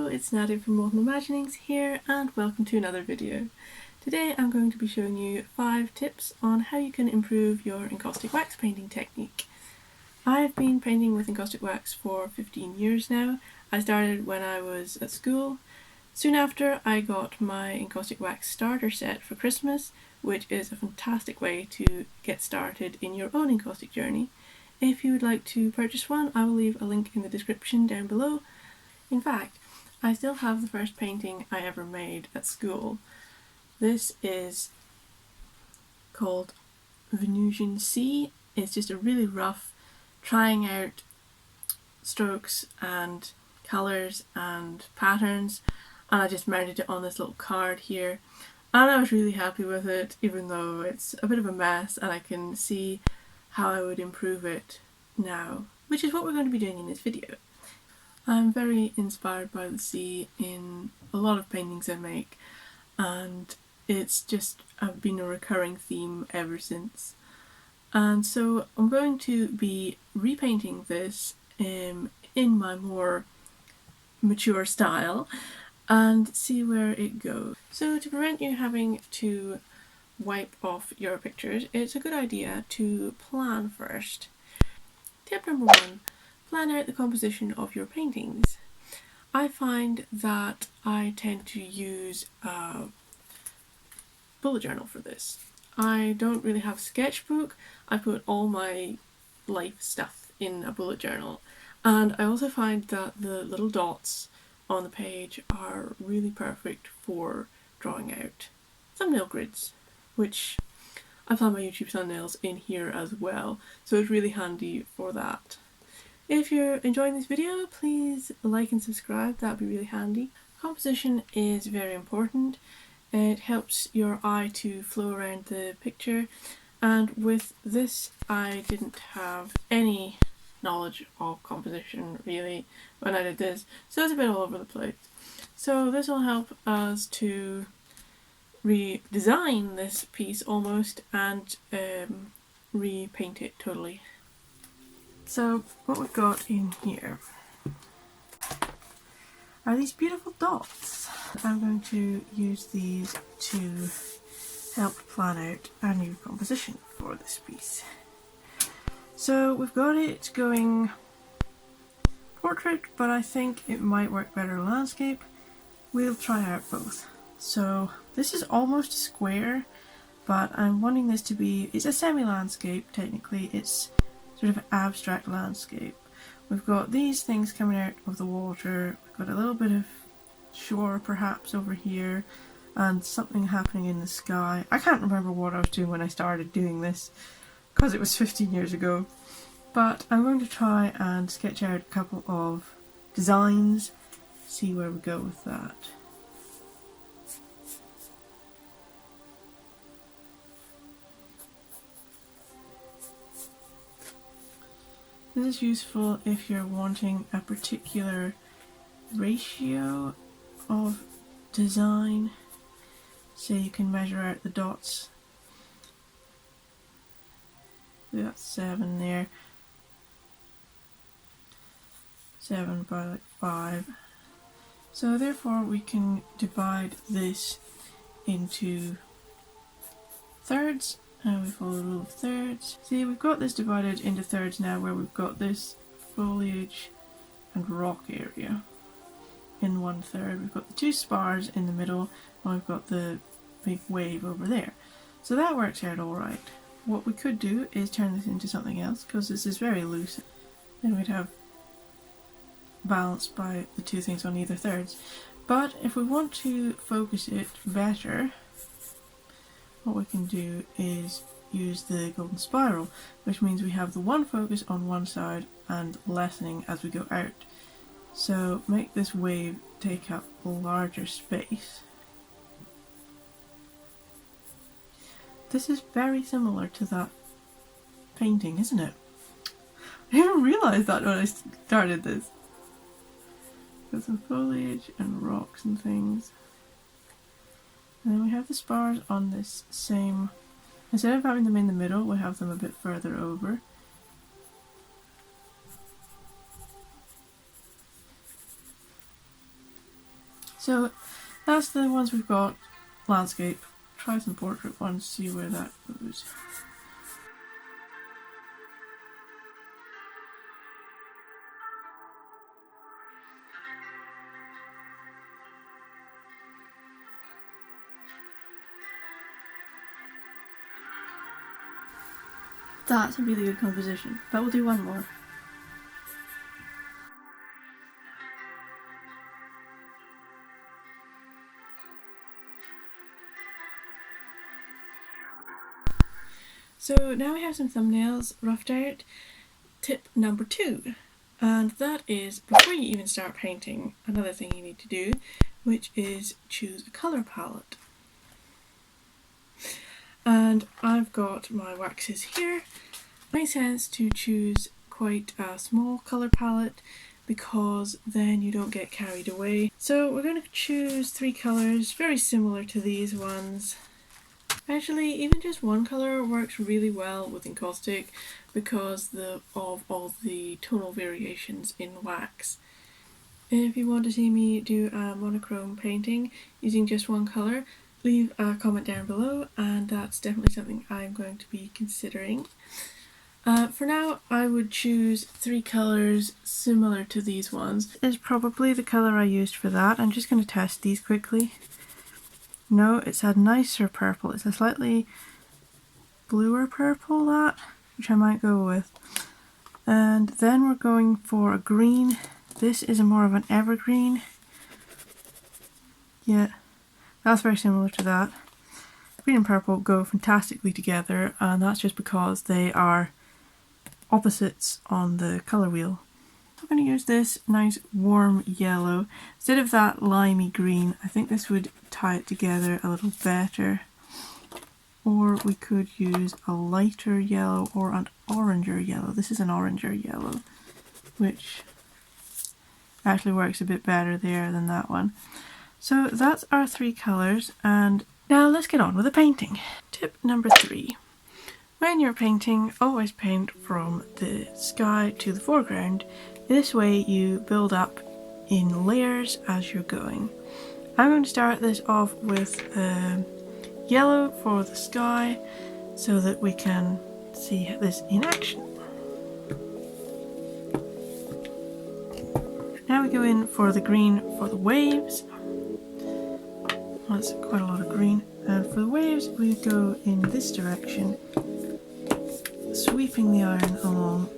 Hello, it's Nadia from Molten Imaginings here, and welcome to another video. Today I'm going to be showing you 5 tips on how you can improve your encaustic wax painting technique. I've been painting with encaustic wax for 15 years now. I started when I was at school. Soon after, I got my encaustic wax starter set for Christmas, which is a fantastic way to get started in your own encaustic journey. If you would like to purchase one, I will leave a link in the description down below. In fact, I still have the first painting I ever made at school. This is called Venusian Sea. It's just a really rough, trying out strokes and colours and patterns, and I just mounted it on this little card here, and I was really happy with it, even though it's a bit of a mess and I can see how I would improve it now, which is what we're going to be doing in this video. I'm very inspired by the sea in a lot of paintings I make, and it's just been a recurring theme ever since. And so I'm going to be repainting this in my more mature style and see where it goes. So to prevent you having to wipe off your pictures, it's a good idea to plan first. Tip number 1. Plan out the composition of your paintings. I find that I tend to use a bullet journal for this. I don't really have a sketchbook. I put all my life stuff in a bullet journal, and I also find that the little dots on the page are really perfect for drawing out thumbnail grids, which I plan my YouTube thumbnails in here as well, so it's really handy for that. If you're enjoying this video, please like and subscribe, that'd be really handy. Composition is very important. It helps your eye to flow around the picture, and with this I didn't have any knowledge of composition really when I did this, so it's a bit all over the place. So this will help us to redesign this piece almost and repaint it totally. So what we've got in here are these beautiful dots. I'm going to use these to help plan out a new composition for this piece. So we've got it going portrait, but I think it might work better landscape. We'll try out both. So this is almost a square, but I'm wanting this to be, it's a semi-landscape technically, it's sort of an abstract landscape. We've got these things coming out of the water, we've got a little bit of shore perhaps over here, and something happening in the sky. I can't remember what I was doing when I started doing this, because it was 15 years ago. But I'm going to try and sketch out a couple of designs, see where we go with that. This is useful if you're wanting a particular ratio of design, so you can measure out the dots. We got 7 there, 7 by like 5. So therefore we can divide this into thirds. And we follow the rule of thirds. See, we've got this divided into thirds now, where we've got this foliage and rock area in 1/3. We've got the 2 spars in the middle, and we've got the big wave over there. So that works out alright. What we could do is turn this into something else, because this is very loose. Then we'd have balanced by the 2 things on either thirds. But if we want to focus it better, what we can do is use the golden spiral, which means we have the one focus on one side and lessening as we go out. So make this wave take up a larger space. This is very similar to that painting, isn't it? I didn't realise that when I started this. Got some foliage and rocks and things. And then we have the spars on this same, instead of having them in the middle, we have them a bit further over. So that's the ones we've got. Landscape. Try some portrait ones, see where that goes. That's a really good composition, but we'll do one more. So now we have some thumbnails roughed out. Tip number 2, and that is before you even start painting, another thing you need to do, which is choose a colour palette. And I've got my waxes here. It makes sense to choose quite a small colour palette because then you don't get carried away. So we're going to choose 3 colours very similar to these ones. Actually, even just one colour works really well with Encaustic because of all the tonal variations in wax. If you want to see me do a monochrome painting using just one colour, leave a comment down below, and that's definitely something I'm going to be considering. For now, I would choose 3 colours similar to these ones. This is probably the colour I used for that. I'm just going to test these quickly. No, it's a nicer purple. It's a slightly bluer purple, that, which I might go with. And then we're going for a green. This is more of an evergreen. Yeah, that's very similar to that. Green and purple go fantastically together, and that's just because they are opposites on the colour wheel. I'm going to use this nice warm yellow. Instead of that limey green, I think this would tie it together a little better. Or we could use a lighter yellow or an oranger yellow. This is an oranger yellow, which actually works a bit better there than that one. So that's our 3 colours, and now let's get on with the painting. Tip number 3. When you're painting, always paint from the sky to the foreground. This way you build up in layers as you're going. I'm going to start this off with yellow for the sky so that we can see this in action. Now we go in for the green for the waves. That's quite a lot of green. And for the waves we go in this direction, sweeping the iron along.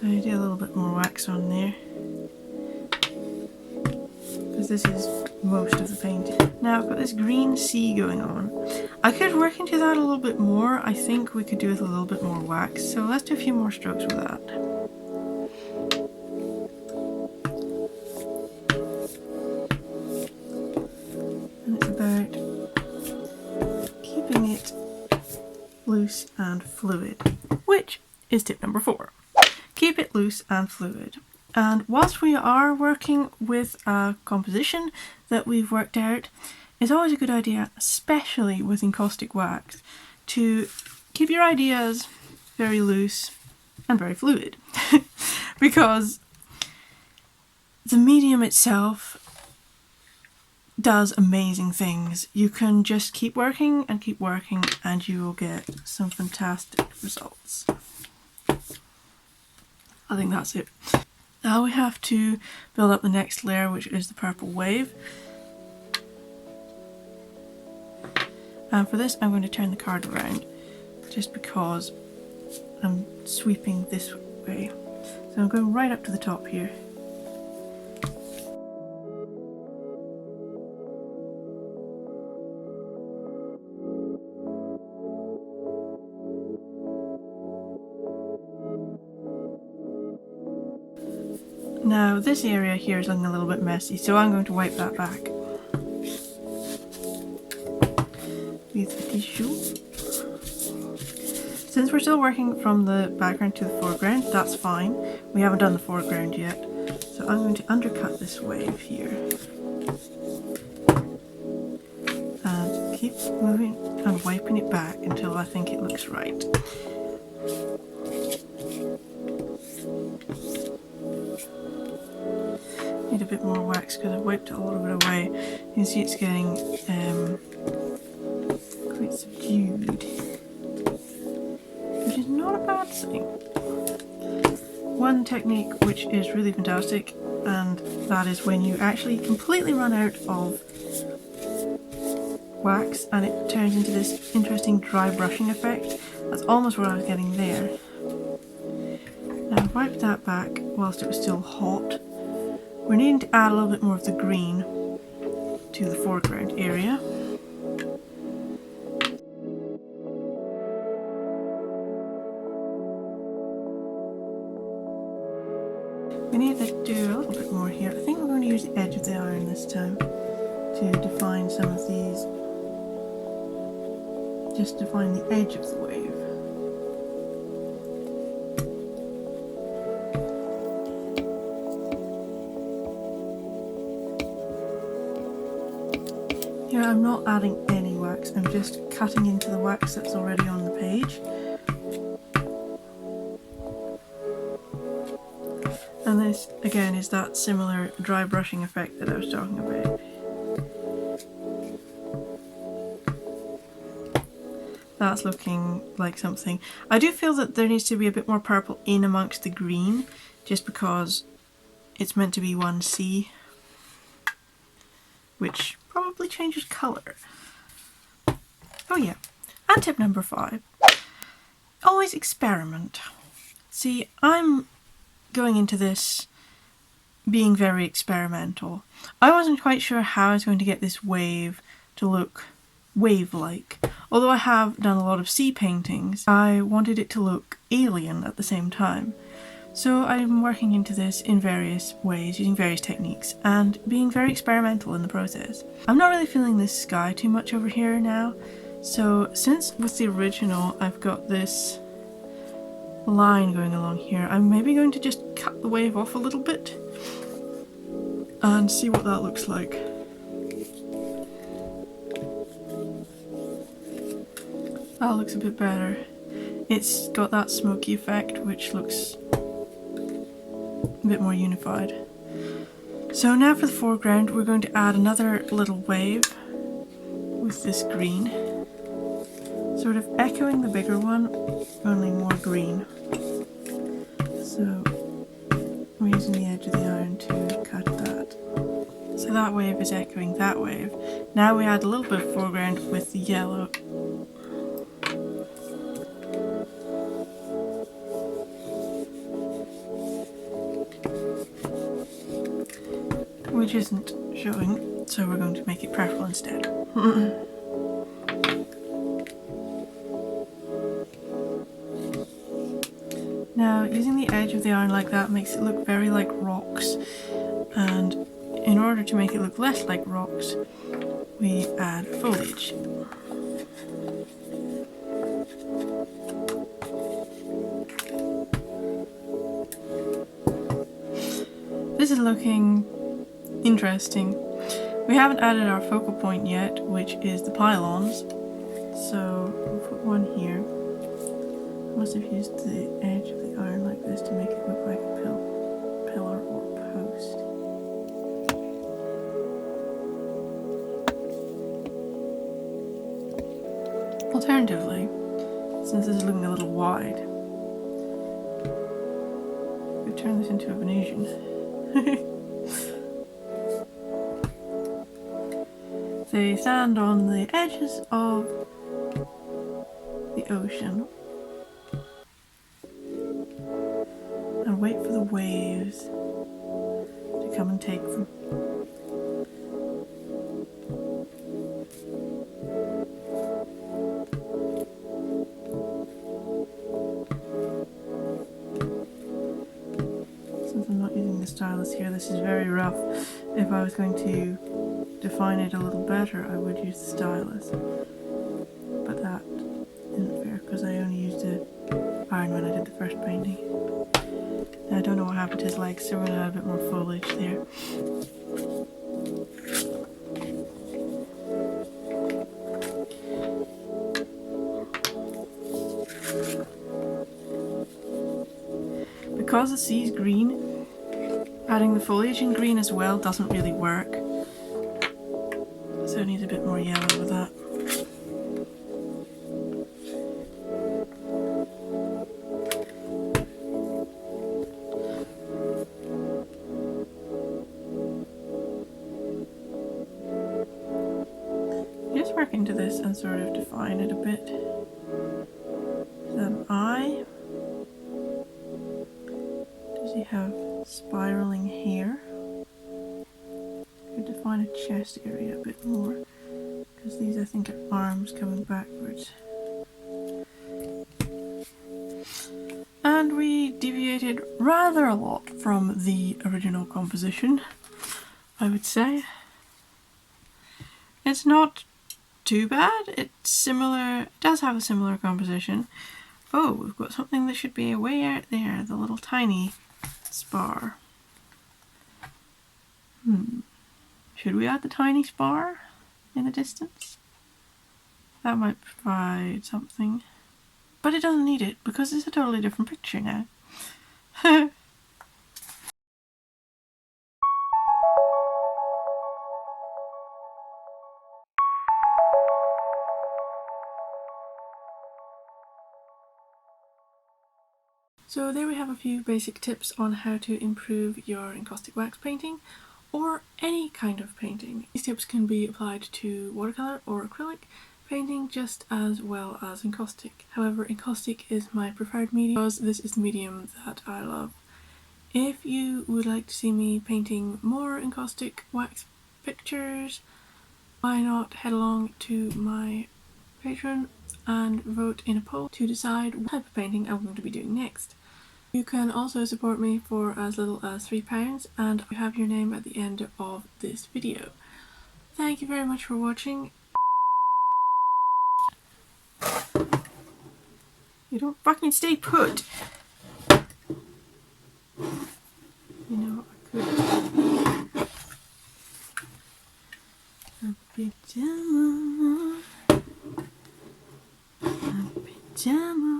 I do a little bit more wax on there because this is most of the painting. Now I've got this green sea going on. I could work into that a little bit more. I think we could do with a little bit more wax, so let's do a few more strokes with that. And it's about keeping it loose and fluid, which is tip number 4. Keep it loose and fluid. And whilst we are working with a composition that we've worked out, it's always a good idea, especially with encaustic wax, to keep your ideas very loose and very fluid. Because the medium itself does amazing things. You can just keep working and you will get some fantastic results. I think that's it. Now we have to build up the next layer, which is the purple wave. And for this I'm going to turn the card around just because I'm sweeping this way. So I'm going right up to the top here. Now this area here is looking a little bit messy, so I'm going to wipe that back with a tissue. Since we're still working from the background to the foreground, that's fine. We haven't done the foreground yet, so I'm going to undercut this wave here. And keep moving and wiping it back until I think it looks right. need a bit more wax because I've wiped a lot of it away. You can see it's getting quite subdued, which is not a bad thing. One technique which is really fantastic, and that is when you actually completely run out of wax and it turns into this interesting dry brushing effect. That's almost what I was getting there. Now I've wiped that back whilst it was still hot. We're needing to add a little bit more of the green to the foreground area. We need to do a little bit more here. I think we're going to use the edge of the iron this time to define some of these. Just define the edge of the wave. Here I'm not adding any wax, I'm just cutting into the wax that's already on the page. And this again is that similar dry brushing effect that I was talking about. That's looking like something. I do feel that there needs to be a bit more purple in amongst the green, just because it's meant to be 1C, which probably changes colour. Oh yeah, and tip number 5. Always experiment. See, I'm going into this being very experimental. I wasn't quite sure how I was going to get this wave to look wave-like. Although I have done a lot of sea paintings, I wanted it to look alien at the same time. So I'm working into this in various ways, using various techniques, and being very experimental in the process. I'm not really feeling this sky too much over here now, so since with the original I've got this line going along here, I'm maybe going to just cut the wave off a little bit and see what that looks like. That looks a bit better. It's got that smoky effect which looks a bit more unified. So now for the foreground we're going to add another little wave with this green, sort of echoing the bigger one, only more green. So we're using the edge of the iron to cut that. So that wave is echoing that wave. Now we add a little bit of foreground with the yellow. Which isn't showing, so we're going to make it purple instead. Now, using the edge of the iron like that makes it look very like rocks, and in order to make it look less like rocks, we add foliage. This is looking interesting. We haven't added our focal point yet, which is the pylons, so we'll put one here. I must have used the edge of the iron like this to make it look like a pillar or post. Alternatively, since this is looking a little wide, we could turn this into a Venetian. They stand on the edges of the ocean and wait for the waves to come and take them. Since I'm not using the stylus here, this is very rough. If I was going to define it a little better, I would use the stylus, but that isn't fair because I only used the iron when I did the first painting. Now I don't know what happened to his legs, so we're going to add a bit more foliage there. Because the sea is green, Adding the foliage in green as well doesn't really work, so I need a bit more yellow with that. Just work into this and sort of define it a bit. An eye. Does he have spiraling hair? Could define a chest area a bit more, because these I think are arms coming backwards. And we deviated rather a lot from the original composition, I would say. It's not too bad, it's similar, it does have a similar composition. Oh, we've got something that should be way out there, the little tiny spar. Should we add the tiny spar in the distance? That might provide something. But it doesn't need it, because it's a totally different picture now. So there we have a few basic tips on how to improve your encaustic wax painting, or any kind of painting. These tips can be applied to watercolour or acrylic painting just as well as encaustic. However, encaustic is my preferred medium because this is the medium that I love. If you would like to see me painting more encaustic wax pictures, why not head along to my Patreon and vote in a poll to decide what type of painting I'm going to be doing next. You can also support me for as little as £3 and you have your name at the end of this video. Thank you very much for watching. You don't fucking stay put! You know, I could... A pajama... A pajama...